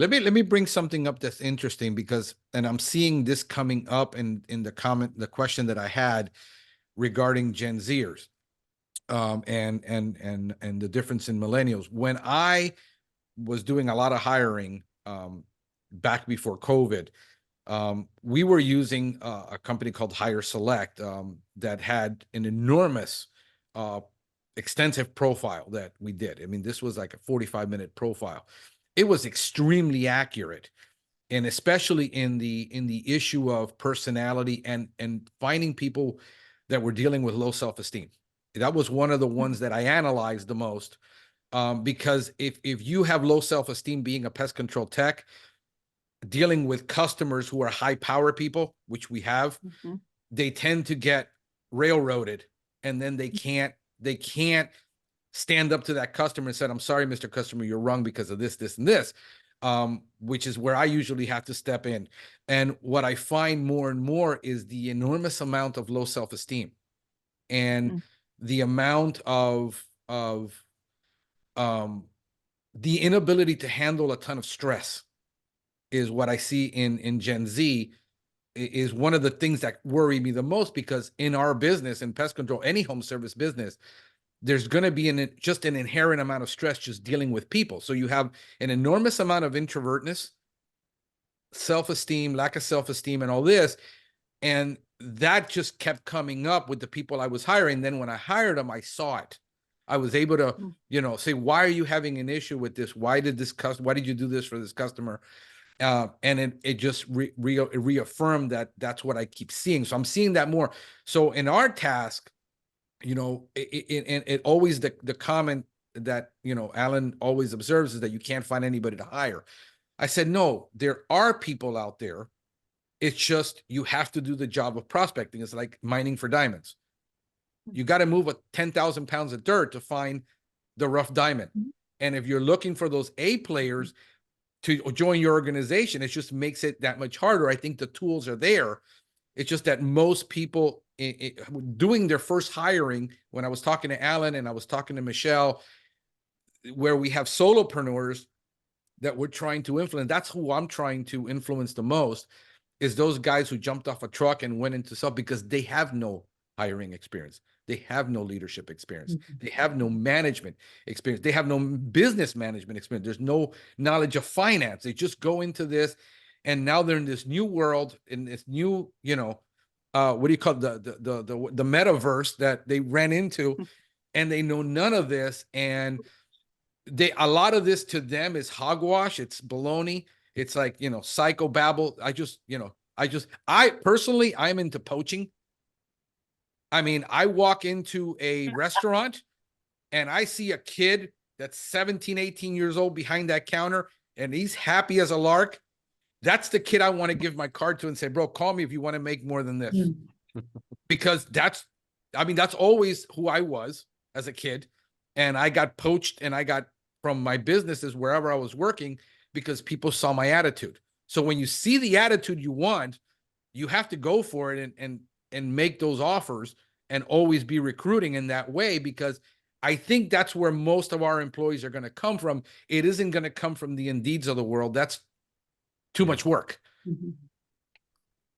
Let me bring something up that's interesting because, and I'm seeing this coming up in the question that I had regarding Gen Zers, and the difference in millennials. When I was doing a lot of hiring, back before COVID, we were using a company called Hire Select, that had an enormous, extensive profile that we did. I mean, this was like a 45-minute profile. It was extremely accurate, and especially in the issue of personality and finding people that were dealing with low self-esteem. That was one of the ones that I analyzed the most, because if you have low self-esteem being a pest control tech, dealing with customers who are high power people, which we have, they tend to get railroaded, and then they can't stand up to that customer and said, "I'm sorry, Mr. Customer, you're wrong because of this, this, and this," which is where I usually have to step in. And what I find more and more is the enormous amount of low self-esteem and the amount of the inability to handle a ton of stress is what I see in Gen Z, is one of the things that worry me the most, because in our business, in pest control, any home service business, there's going to be just an inherent amount of stress just dealing with people. So you have an enormous amount of introvertness, self-esteem, lack of self-esteem, and all this. And that just kept coming up with the people I was hiring. Then when I hired them, I saw it. I was able to, say, why are you having an issue with this? Why did you do this for this customer? And it just reaffirmed that that's what I keep seeing. So I'm seeing that more. So in our task, it always, the comment that, Alan always observes is that you can't find anybody to hire. I said, no, there are people out there. It's just, you have to do the job of prospecting. It's like mining for diamonds. You got to move 10,000 pounds of dirt to find the rough diamond. And if you're looking for those A players to join your organization, it just makes it that much harder. I think the tools are there. It's just that most people doing their first hiring, when I was talking to Alan and I was talking to Michele, where we have solopreneurs that we're trying to influence, that's who I'm trying to influence the most, is those guys who jumped off a truck and went into stuff because they have no hiring experience. They have no leadership experience. They have no management experience. They have no business management experience. There's no knowledge of finance. They just go into this, and now they're in this new world, in this new, what do you call it? The metaverse that they ran into, and they know none of this. And a lot of this to them is hogwash. It's baloney. It's like, psychobabble. I personally, I'm into poaching. I mean, I walk into a restaurant and I see a kid that's 17, 18 years old behind that counter, and he's happy as a lark. That's the kid I want to give my card to and say, bro, call me if you want to make more than this. Because that's always who I was as a kid. And I got poached, and I got from my businesses wherever I was working, because people saw my attitude. So when you see the attitude you want, you have to go for it and make those offers and always be recruiting in that way, because I think that's where most of our employees are going to come from. It isn't going to come from the Indeeds of the world. That's too much work.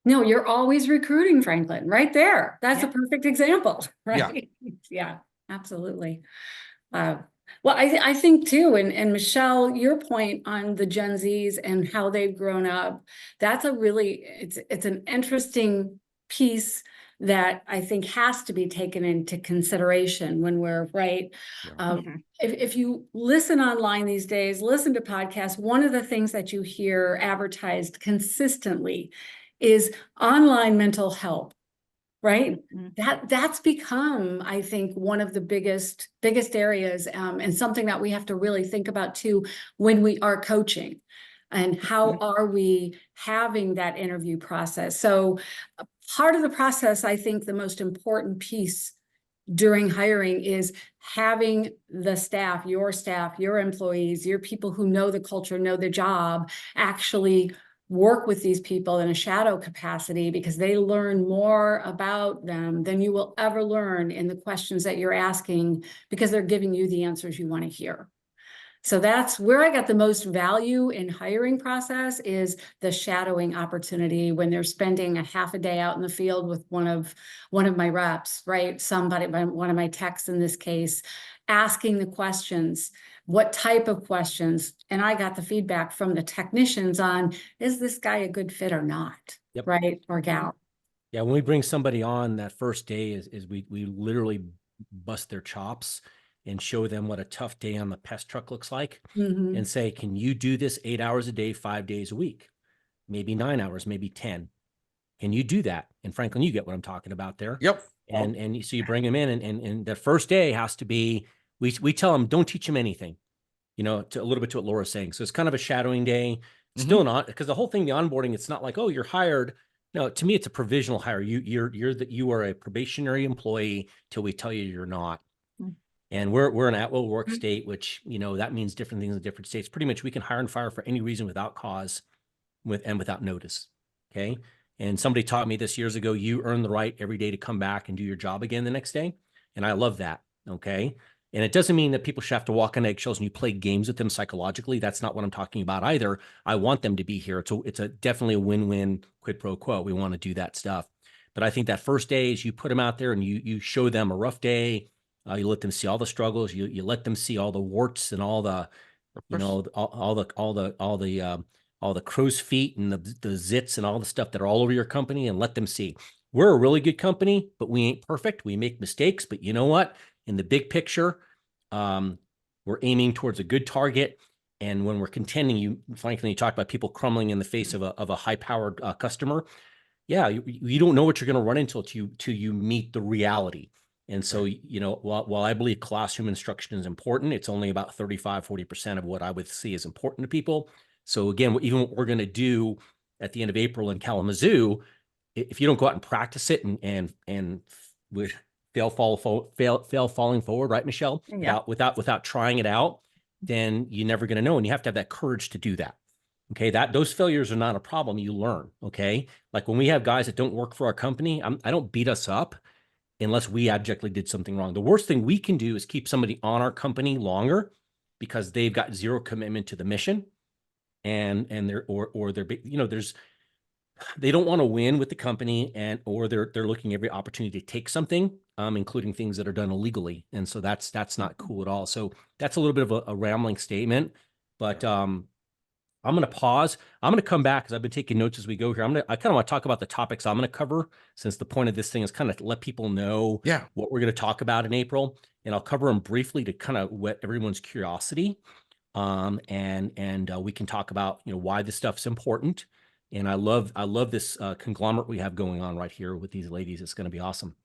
No, you're always recruiting, Franklin, right there. That's a perfect example, right? Yeah, absolutely. Well, I think too, and Michele, your point on the Gen Zs and how they've grown up, that's it's an interesting piece that I think has to be taken into consideration when we're if you listen online these days, listen to podcasts, one of the things that you hear advertised consistently is online mental health, right? That's become, I think, one of the biggest areas, and something that we have to really think about too when we are coaching. And how are we having that interview process? So part of the process, I think the most important piece during hiring is having the staff, your employees, your people who know the culture, know the job, actually work with these people in a shadow capacity, because they learn more about them than you will ever learn in the questions that you're asking, because they're giving you the answers you want to hear. So that's where I got the most value in hiring process, is the shadowing opportunity when they're spending a half a day out in the field with one of my reps, right? Somebody, one of my techs in this case, asking the questions, what type of questions? And I got the feedback from the technicians on, is this guy a good fit or not? Yep. Right? Or gal. Yeah, when we bring somebody on, that first day is we literally bust their chops and show them what a tough day on the pest truck looks like, and say, can you do this 8 hours a day, 5 days a week, maybe 9 hours, maybe 10? Can you do that? And Franklin, you get what I'm talking about there. Yep. And so you bring them in, and the first day has to be, we tell them, don't teach them anything, you know, to a little bit to what Laura's saying. So it's kind of a shadowing day. Still not, because the whole thing, the onboarding, it's not like, oh, you're hired. No, to me, it's a provisional hire. You are a probationary employee till we tell you you're not. And we're an at-will work state, which, you know, that means different things in different states. Pretty much we can hire and fire for any reason without cause, without notice. Okay. And somebody taught me this years ago, you earn the right every day to come back and do your job again the next day. And I love that. Okay. And it doesn't mean that people should have to walk on eggshells and you play games with them psychologically. That's not what I'm talking about either. I want them to be here. It's a definitely a win-win, quid pro quo. We want to do that stuff. But I think that first day is you put them out there and you show them a rough day. You let them see all the struggles. You let them see all the warts and all the, you know, all the crow's feet and the zits and all the stuff that are all over your company, and let them see we're a really good company, but we ain't perfect. We make mistakes, but you know what? In the big picture, we're aiming towards a good target. And when we're contending, frankly, you talk about people crumbling in the face of a high-powered customer. Yeah, you don't know what you're going to run into till you meet the reality. And so, you know, while I believe classroom instruction is important, it's only about 35-40% of what I would see as important to people. So again, even what we're going to do at the end of April in Kalamazoo, if you don't go out and practice it and with fail falling forward, right, Michelle? Yeah. Without trying it out, then you're never going to know. And you have to have that courage to do that. Okay, those failures are not a problem. You learn. Okay, like when we have guys that don't work for our company, I don't beat us up unless we abjectly did something wrong. The worst thing we can do is keep somebody on our company longer because they've got zero commitment to the mission, and they're you know, they don't want to win with the company, or they're looking every opportunity to take something, including things that are done illegally, and so that's not cool at all. So that's a little bit of a rambling statement, but I'm going to pause. I'm going to come back because I've been taking notes as we go here. I kind of want to talk about the topics I'm going to cover, since the point of this thing is kind of to let people know what we're going to talk about in April. And I'll cover them briefly to kind of whet everyone's curiosity. And we can talk about, you know, why this stuff's important. And I love this conglomerate we have going on right here with these ladies. It's going to be awesome.